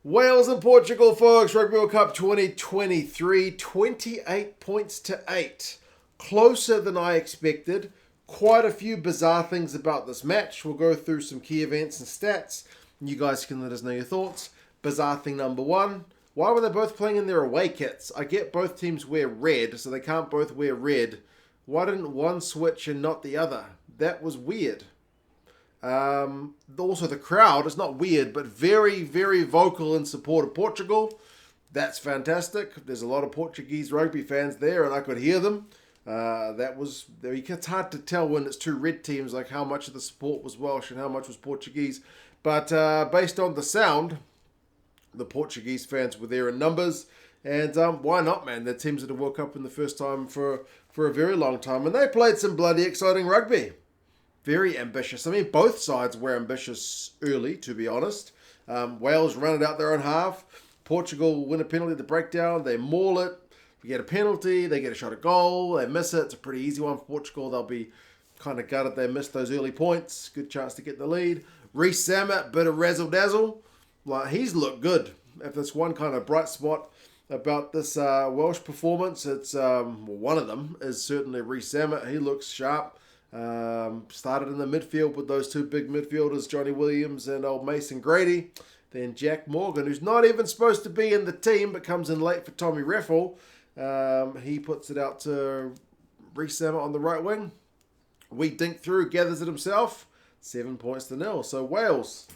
Wales and Portugal, folks. Rugby World Cup 2023, 28 points to 8. Closer than I expected. Quite a few bizarre things about this match. We'll go through some key events and stats. You guys can let us know your thoughts. Bizarre thing number one. Why were they both playing in their away kits? I get both teams wear red, so they can't both wear red. Why didn't one switch and not the other? That was weird. Also, the crowd is not weird, but very, very vocal in support of Portugal. That's fantastic. There's a lot of Portuguese rugby fans there, and I could hear them. It's hard to tell when it's two red teams, like how much of the support was Welsh and how much was Portuguese. But based on the sound, the Portuguese fans were there in numbers. And why not, man? They're teams that have World Cup in the first time for a very long time. And they played some bloody exciting rugby. Very ambitious. I mean, both sides were ambitious early, to be honest. Wales run it out their own half. Portugal win a penalty at the breakdown. They maul it. We get a penalty. They get a shot at goal. They miss it. It's a pretty easy one for Portugal. They'll be kind of gutted they missed those early points. Good chance to get the lead. Rees-Zammit, bit of razzle-dazzle. Like, he's looked good. If there's one kind of bright spot about this Welsh performance, it's one of them is certainly Rees-Zammit. He looks sharp. Started in the midfield with those two big midfielders, Johnny Williams and old Mason Grady. Then Jack Morgan, who's not even supposed to be in the team, but comes in late for Tommy Raffle. He puts it out to Rees-Zammit on the right wing. We dink through, gathers it himself. 7 points to 0. So Wales,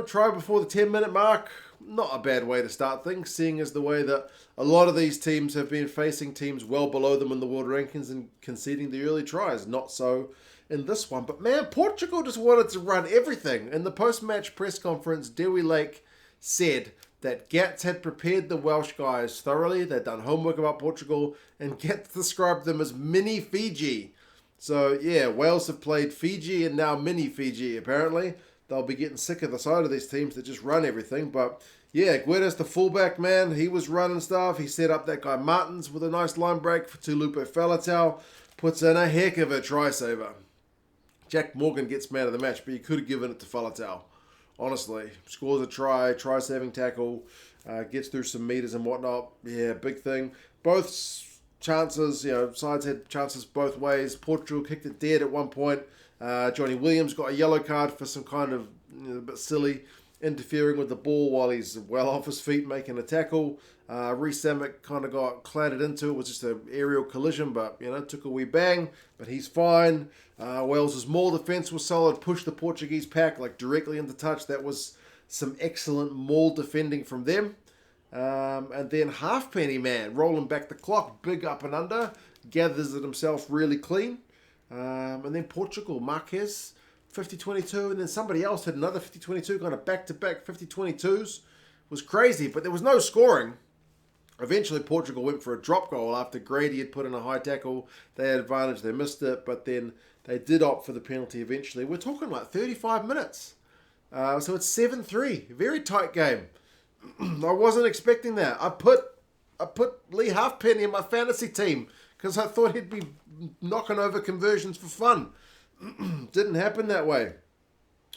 try before the 10-minute mark. Not a bad way to start things, seeing as the way that a lot of these teams have been facing teams well below them in the world rankings and conceding the early tries. Not so in this one. But man, Portugal just wanted to run everything. In the post-match press conference, Leigh said that Guedes had prepared the Welsh guys thoroughly. They'd done homework about Portugal, and Guedes described them as mini Fiji. So yeah, Wales have played Fiji and now mini Fiji apparently. They'll be getting sick of the side of these teams that just run everything. But yeah, Guedes, the fullback, man, he was running stuff. He set up that guy Martins with a nice line break for Taulupe Faletau. Puts in a heck of a try saver. Jack Morgan gets man of the match, but you could have given it to Faletau. Honestly, scores a try-saving tackle, gets through some meters and whatnot. Yeah, big thing. Both chances, sides had chances both ways. Portugal kicked it dead at one point. Johnny Williams got a yellow card for some kind of a bit silly interfering with the ball while he's well off his feet making a tackle. Rees-Zammit kind of got clattered into it. It was just an aerial collision, but took a wee bang. But he's fine. Wales' maul defence was solid. Pushed the Portuguese pack directly into touch. That was some excellent maul defending from them. And then Halfpenny, man, rolling back the clock, big up and under, gathers it himself really clean. And then Portugal, Marquez, 50-22, and then somebody else had another 50-22, kind of back-to-back 50-22s. Was crazy, but there was no scoring. Eventually, Portugal went for a drop goal after Grady had put in a high tackle. They had advantage, they missed it, but then they did opt for the penalty eventually. We're talking 35 minutes. So it's 7-3, very tight game. I wasn't expecting that. I put Leigh Halfpenny in my fantasy team because I thought he'd be knocking over conversions for fun. Didn't happen that way.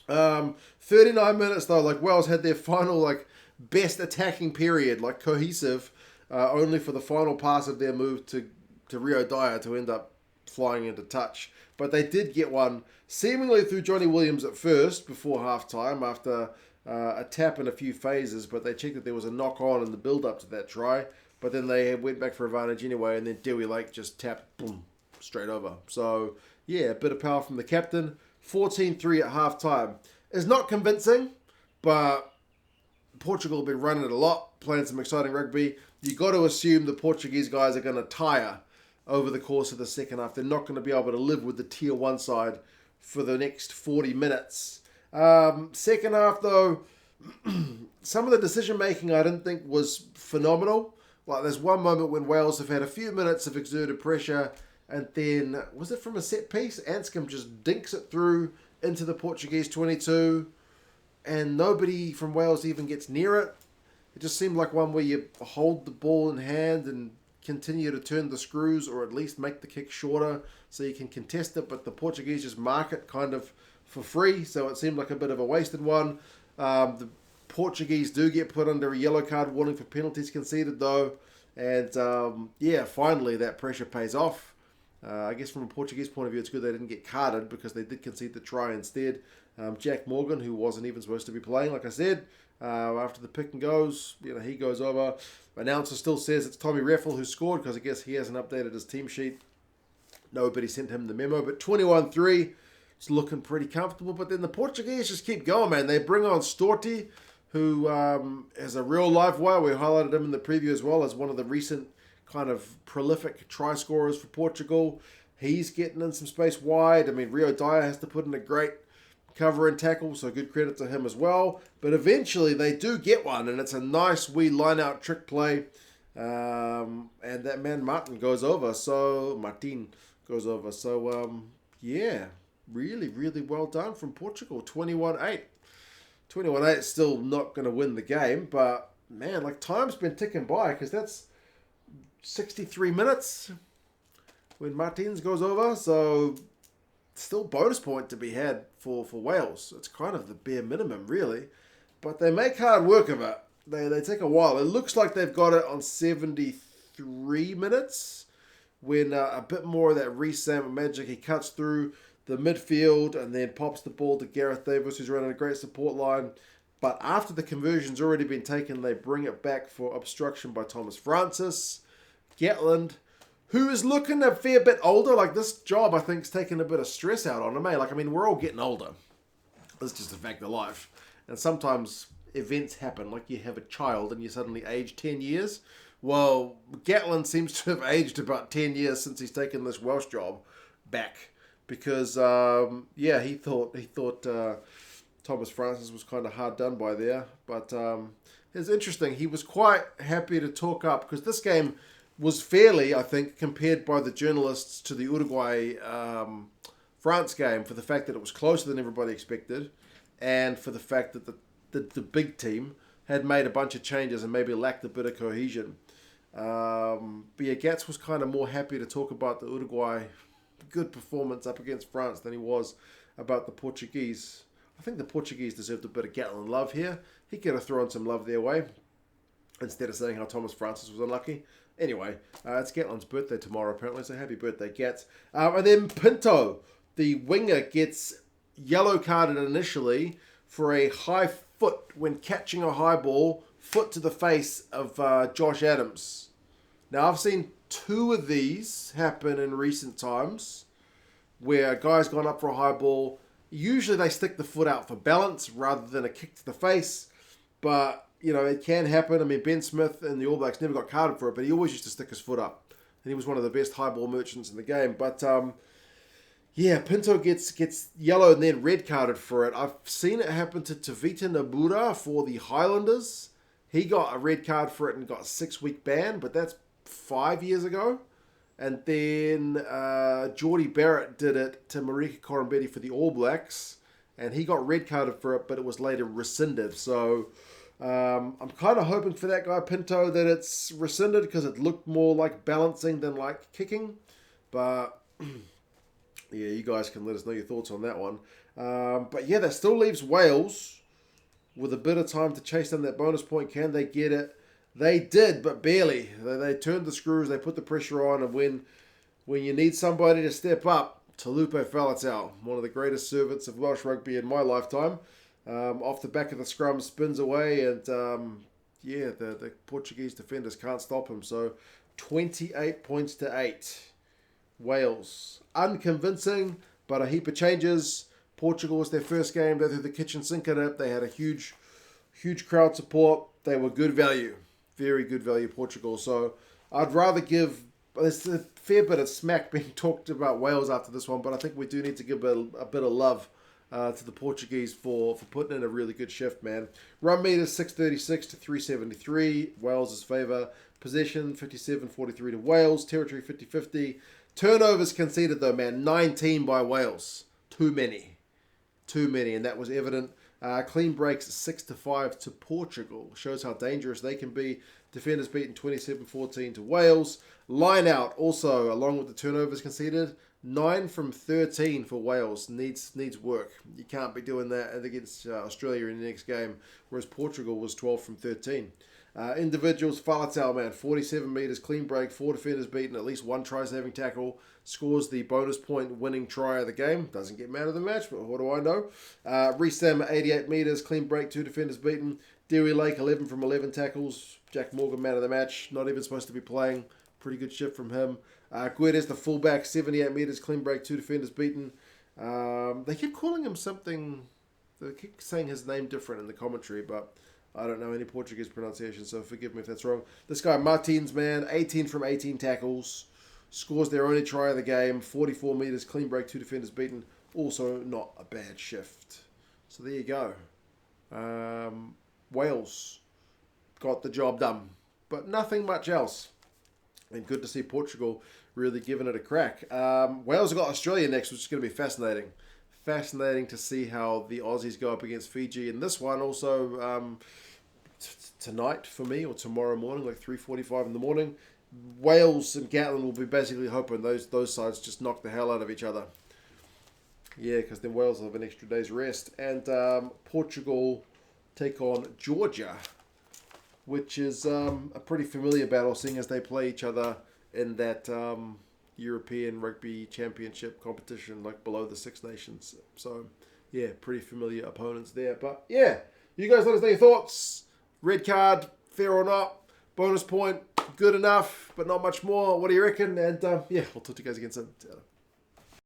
39 minutes though, Wales had their final best attacking period, cohesive, only for the final pass of their move to Rio Dyer to end up flying into touch. But they did get one seemingly through Johnny Williams at first before half-time after a tap in a few phases, but they checked that there was a knock-on in the build-up to that try. But then they went back for advantage anyway, and then Dewi just tapped, boom, straight over. So, yeah, a bit of power from the captain. 14-3 at half-time. It's not convincing, but Portugal have been running it a lot, playing some exciting rugby. You got to assume the Portuguese guys are going to tire over the course of the second half. They're not going to be able to live with the Tier 1 side for the next 40 minutes. Second half, though, some of the decision-making I didn't think was phenomenal. There's one moment when Wales have had a few minutes of exerted pressure, and then, was it from a set piece? Anscombe just dinks it through into the Portuguese 22, and nobody from Wales even gets near it. It just seemed like one where you hold the ball in hand and continue to turn the screws, or at least make the kick shorter so you can contest it, but the Portuguese just mark it kind of for free, so it seemed like a bit of a wasted one. The Portuguese do get put under a yellow card warning for penalties conceded, though. And, finally that pressure pays off. I guess from a Portuguese point of view, it's good they didn't get carded because they did concede the try instead. Jack Morgan, who wasn't even supposed to be playing, like I said, after the pick and goes, he goes over. Announcer still says it's Tommy Raffle who scored because I guess he hasn't updated his team sheet. Nobody sent him the memo, but 21-3, it's looking pretty comfortable. But then the Portuguese just keep going, man. They bring on Storti, who is a real live wire. We highlighted him in the preview as well as one of the recent kind of prolific try scorers for Portugal. He's getting in some space wide. I mean, Dyer has to put in a great cover and tackle, so good credit to him as well. But eventually they do get one, and it's a nice wee line-out trick play. And that man Martin goes over. So, really, really well done from Portugal. 21-8. 21-8 is still not going to win the game, but, man, time's been ticking by because that's 63 minutes when Martins goes over, so still bonus point to be had for Wales. It's kind of the bare minimum, really. But they make hard work of it. They take a while. It looks like they've got it on 73 minutes when a bit more of that Rees-Zammit magic. He cuts through the midfield and then pops the ball to Gareth Davies, who's running a great support line. But after the conversion's already been taken, they bring it back for obstruction by Thomas Francis. Gatland, who is looking a fair bit older. This job, I think, is taking a bit of stress out on him. We're all getting older. That's just a fact of life. And sometimes events happen, like you have a child and you suddenly age 10 years. Well, Gatland seems to have aged about 10 years since he's taken this Welsh job back. Because, he thought Thomas Francis was kind of hard done by there. But it's interesting. He was quite happy to talk up because this game was fairly, I think, compared by the journalists to the Uruguay-France game for the fact that it was closer than everybody expected and for the fact that the big team had made a bunch of changes and maybe lacked a bit of cohesion. Gats was kind of more happy to talk about the Uruguay good performance up against France than he was about the Portuguese. I think the Portuguese deserved a bit of Gatland love here. He could have thrown some love their way instead of saying how Thomas Francis was unlucky. Anyway, it's Gatland's birthday tomorrow, apparently, so happy birthday, Gats. And then Pinto, the winger, gets yellow carded initially for a high foot when catching a high ball, foot to the face of Josh Adams. Now, I've seen 2 of these happen in recent times where a guy's gone up for a high ball. Usually they stick the foot out for balance rather than a kick to the face, but it can happen. I mean, Ben Smith and the All Blacks never got carded for it, but he always used to stick his foot up. And he was one of the best high ball merchants in the game. But, Pinto gets yellow and then red carded for it. I've seen it happen to Tavita Nabura for the Highlanders. He got a red card for it and got a 6-week ban, but that's 5 years ago. And then Geordie Barrett did it to Marika Corambetti for the All Blacks. And he got red carded for it, but it was later rescinded. So I'm kind of hoping for that guy Pinto that it's rescinded because it looked more like balancing than like kicking. But you guys can let us know your thoughts on that one. That still leaves Wales with a bit of time to chase down that bonus point. Can they get it? They did, but barely. They turned the screws, they put the pressure on, and when you need somebody to step up, Taulupe Faletau, one of the greatest servants of Welsh rugby in my lifetime, off the back of the scrum, spins away, and the Portuguese defenders can't stop him. So 28 points to 8. Wales. Unconvincing, but a heap of changes. Portugal was their first game. They threw the kitchen sink at it. They had a huge crowd support. They were good value. Very good value, Portugal. So I'd rather give... There's a fair bit of smack being talked about Wales after this one, but I think we do need to give a bit of love to the Portuguese for putting in a really good shift, man. Run meters 636 to 373. Wales' favour. Possession 57-43 to Wales. Territory 50-50. Turnovers conceded though, man. 19 by Wales. Too many. And that was evident. Clean breaks 6-5 to Portugal. Shows how dangerous they can be. Defenders beaten 27-14 to Wales. Line out also, along with the turnovers conceded, 9 from 13 for Wales. Needs work. You can't be doing that against Australia in the next game, whereas Portugal was 12 from 13. Individuals, Faletau, man, 47 metres, clean break, 4 defenders beaten, at least 1 try-saving tackle, scores the bonus point winning try of the game. Doesn't get man of the match, but what do I know? Rees-Zammit, 88 metres, clean break, 2 defenders beaten. Dewi, 11 from 11 tackles. Jack Morgan, man of the match, not even supposed to be playing. Pretty good shift from him. Guedes, the fullback, 78 metres, clean break, 2 defenders beaten. They keep calling him something, they keep saying his name different in the commentary, but I don't know any Portuguese pronunciation, so forgive me if that's wrong. This guy, Martins, man, 18 from 18 tackles. Scores their only try of the game. 44 metres, clean break, 2 defenders beaten. Also not a bad shift. So there you go. Wales got the job done. But nothing much else. And good to see Portugal really giving it a crack. Wales have got Australia next, which is going to be fascinating. Fascinating to see how the Aussies go up against Fiji. And this one also tonight for me, or tomorrow morning, like 3:45 in the morning. Wales and Gatland will be basically hoping those sides just knock the hell out of each other. Yeah, because then Wales will have an extra day's rest. And Portugal take on Georgia, which is a pretty familiar battle, seeing as they play each other in that European Rugby Championship competition, like below the Six Nations. So, yeah, pretty familiar opponents there. But, yeah, you guys let us know your thoughts. Red card, fair or not. Bonus point, good enough, but not much more. What do you reckon? And, yeah, I'll talk to you guys again soon.